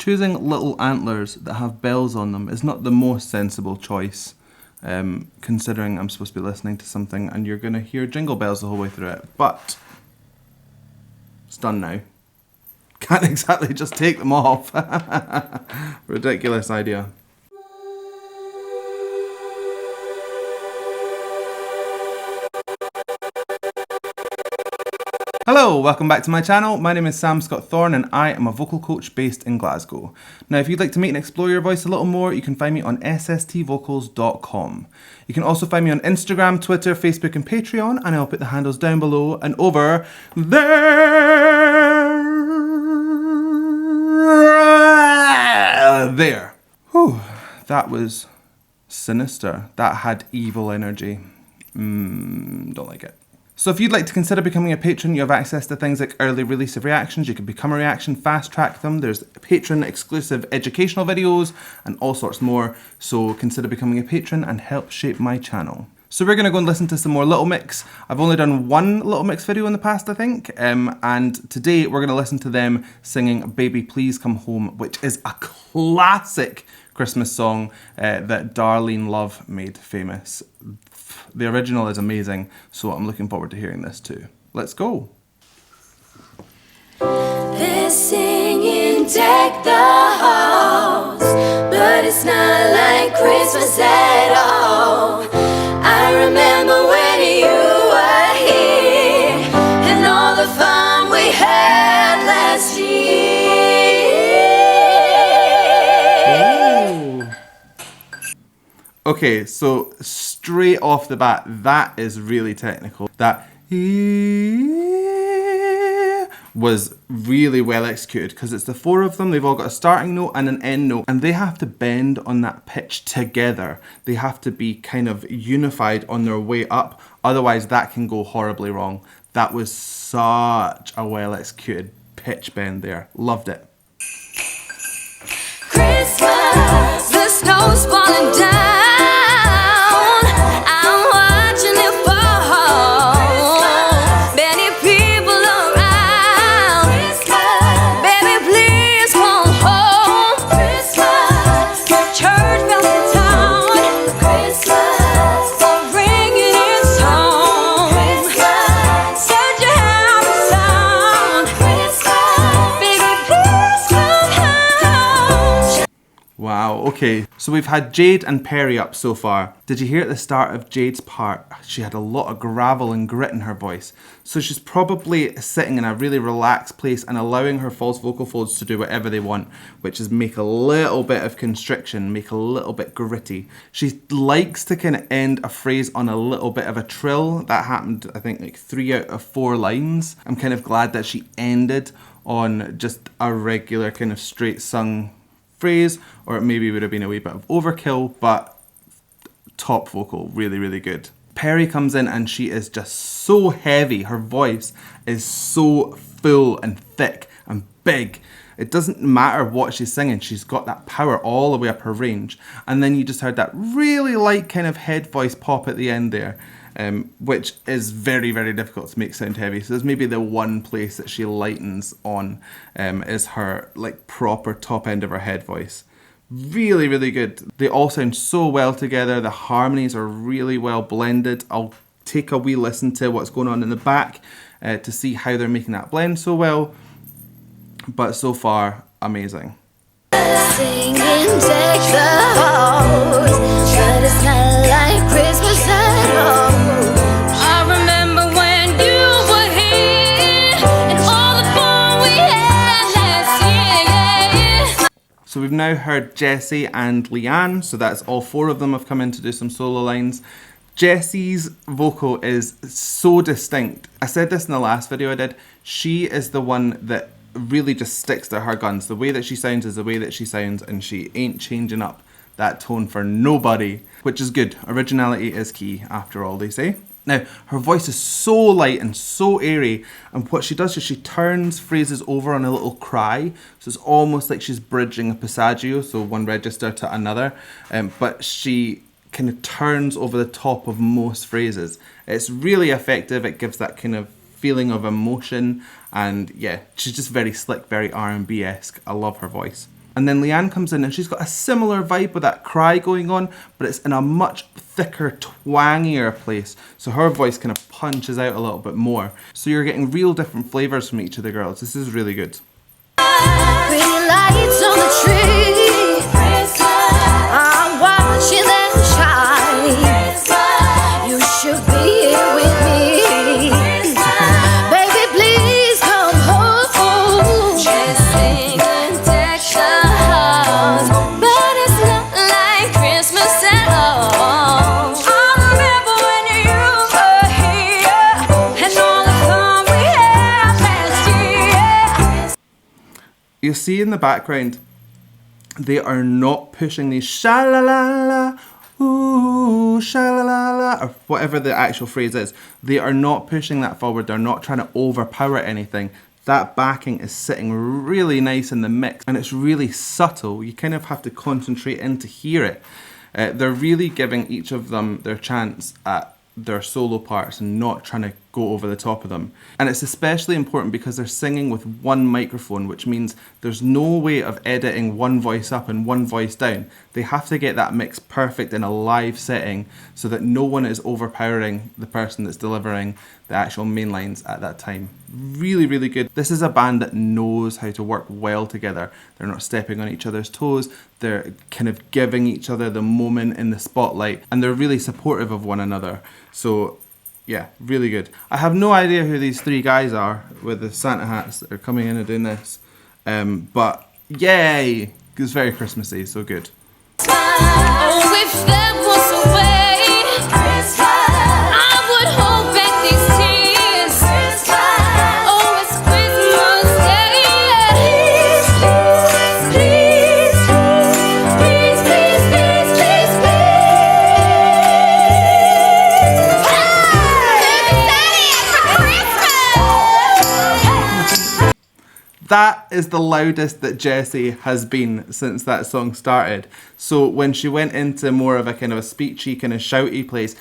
Choosing little antlers that have bells on them is not the most sensible choice, considering I'm supposed to be listening to something and you're going to hear jingle bells the whole way through it. But it's done now. Can't exactly just take them off. Ridiculous idea. Hello, welcome back to my channel. My name is Sam Scott-Thorne and I am a vocal coach based in Glasgow. Now if you'd like to meet and explore your voice a little more, you can find me on sstvocals.com. You can also find me on Instagram, Twitter, Facebook and Patreon, and I'll put the handles down below and over there. Whew, that was sinister. That had evil energy. Don't like it. So if you'd like to consider becoming a patron, you have access to things like early release of reactions, you can become a reaction, fast track them, there's patron exclusive educational videos and all sorts more. So consider becoming a patron and help shape my channel. So we're going to go and listen to some more Little Mix. I've only done one Little Mix video in the past, I think. And today we're going to listen to them singing Baby Please Come Home, which is a classic Christmas song that Darlene Love made famous. The original is amazing, so I'm looking forward to hearing this too. Let's go. They're singing deck the halls, but it's not like Christmas at all. I remember when you were here and all the fun we had last year. Okay, so straight off the bat, that is really technical. That was really well executed because it's the four of them. They've all got a starting note and an end note, and they have to bend on that pitch together. They have to be kind of unified on their way up. Otherwise, that can go horribly wrong. That was such a well executed pitch bend there. Loved it. Christmas, the snow's falling down. Wow, okay, so we've had Jade and Perrie up so far. Did you hear at the start of Jade's part, she had a lot of gravel and grit in her voice. So she's probably sitting in a really relaxed place and allowing her false vocal folds to do whatever they want, which is make a little bit of constriction, make a little bit gritty. She likes to kind of end a phrase on a little bit of a trill. That happened, I think, like 3 out of 4 lines. I'm kind of glad that she ended on just a regular kind of straight sung phrase, or it maybe would have been a wee bit of overkill, but top vocal, really, really good. Perrie comes in and she is just so heavy. Her voice is so full and thick and big. It doesn't matter what she's singing, she's got that power all the way up her range. And then you just heard that really light kind of head voice pop at the end there, which is very, very difficult to make sound heavy. So there's maybe the one place that she lightens on is her like proper top end of her head voice. Really, really good. They all sound so well together. The harmonies are really well blended. I'll take a wee listen to what's going on in the back to see how they're making that blend so well. But so far, amazing. Singing deck the halls, but it's not like Christmas at all. I remember when you were here and all the fun we had last year. So we've now heard Jesy and Leigh-Anne, so that's all 4 of them have come in to do some solo lines. Jessy's vocal is so distinct. I said this in the last video I did. She is the one that really just sticks to her guns. The way that she sounds is the way that she sounds, and she ain't changing up that tone for nobody, which is good. Originality is key, after all, they say. Now, her voice is so light and so airy, and what she does is she turns phrases over on a little cry, so it's almost like she's bridging a passaggio, so one register to another, but she kind of turns over the top of most phrases. It's really effective. It gives that kind of feeling of emotion, and yeah, she's just very slick, very R&B-esque. I love her voice. And then Leigh-Anne comes in and she's got a similar vibe with that cry going on, but it's in a much thicker, twangier place. So her voice kind of punches out a little bit more. So you're getting real different flavours from each of the girls. This is really good. Pretty lights on the tree. I'm watching them shine. You should be here with me. Baby, please come home. Just sing and deck the halls, but it's not like Christmas at all. I remember when you were here and all the fun we had last year. You'll see in the background, they are not pushing these sha-la-la-la, ooh, sha-la-la-la, or whatever the actual phrase is. They are not pushing that forward. They're not trying to overpower anything. That backing is sitting really nice in the mix, and it's really subtle. You kind of have to concentrate in to hear it. They're really giving each of them their chance at their solo parts and not trying to go over the top of them. And it's especially important because they're singing with one microphone, which means there's no way of editing one voice up and one voice down. They have to get that mix perfect in a live setting so that no one is overpowering the person that's delivering the actual main lines at that time. Really, really good. This is a band that knows how to work well together. They're not stepping on each other's toes. They're kind of giving each other the moment in the spotlight, and they're really supportive of one another. So yeah, really good. I have no idea who these three guys are with the Santa hats that are coming in and doing this. But yay! It's very Christmassy, so good. Oh, if that was a way, I would hold back these tears. Oh, it's Christmas Day. Please, please, please, please, please, please. That is the loudest that Jesy has been since that song started. So when she went into more of a kind of a speechy, kind of shouty place,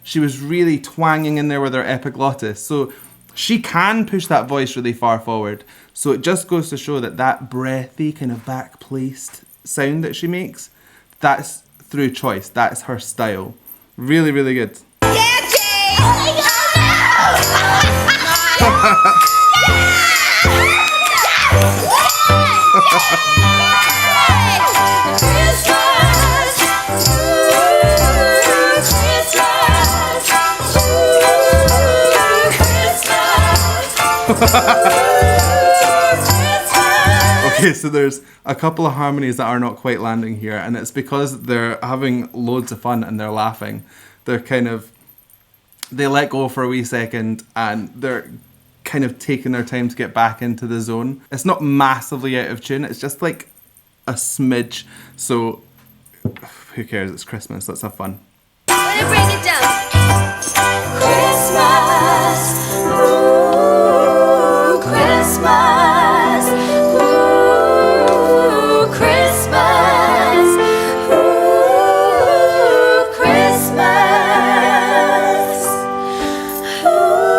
she was really twanging in there with her epiglottis. So she can push that voice really far forward. So it just goes to show that that breathy, kind of back-placed sound that she makes, that's through choice. That's her style. Really, really good. Yeah, Jay! Oh my God! Okay, so there's a couple of harmonies that are not quite landing here, and it's because they're having loads of fun and they're laughing. They're kind of, they let go for a wee second and they're kind of taking their time to get back into the zone. It's not massively out of tune, it's just like a smidge. So who cares, it's Christmas, let's have fun. Wanna bring it down. Christmas, ooh, Christmas, ooh, Christmas, ooh, Christmas, ooh.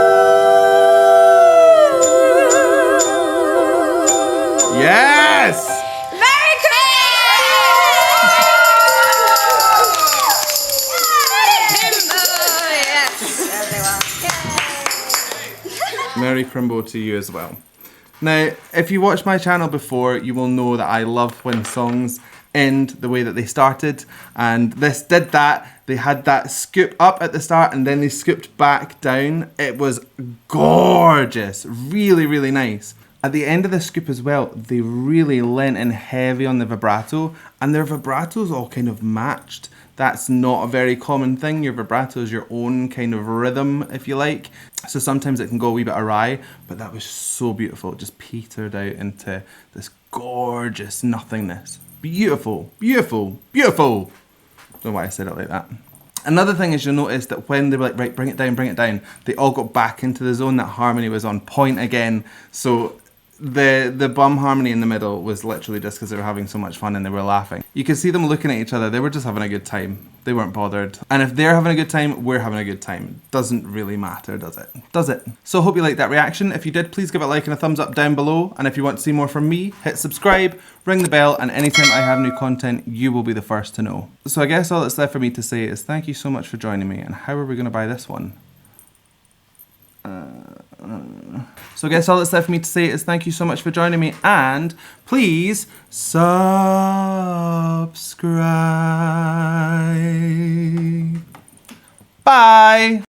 Yes! Merry Christmas! Merry Crimbo to you as well. Now, if you watched my channel before, you will know that I love when songs end the way that they started, and this did that. They had that scoop up at the start and then they scooped back down. It was gorgeous, really, really nice. At the end of the scoop as well, they really lent in heavy on the vibrato, and their vibratos all kind of matched. That's not a very common thing. Your vibrato is your own kind of rhythm, if you like. So sometimes it can go a wee bit awry, but that was so beautiful. It just petered out into this gorgeous nothingness. Beautiful, beautiful, beautiful. Don't know why I said it like that. Another thing is, you'll notice that when they were like, right, bring it down, they all got back into the zone. That harmony was on point again. So The bum harmony in the middle was literally just because they were having so much fun and they were laughing. You could see them looking at each other. They were just having a good time. They weren't bothered. And if they're having a good time, we're having a good time. Doesn't really matter, does it? Does it? So I hope you liked that reaction. If you did, please give it a like and a thumbs up down below. And if you want to see more from me, hit subscribe, ring the bell, and anytime I have new content, you will be the first to know. So I guess all that's left for me to say is thank you so much for joining me. And how are we going to buy this one? So I guess all that's left for me to say is thank you so much for joining me, and please subscribe. Bye!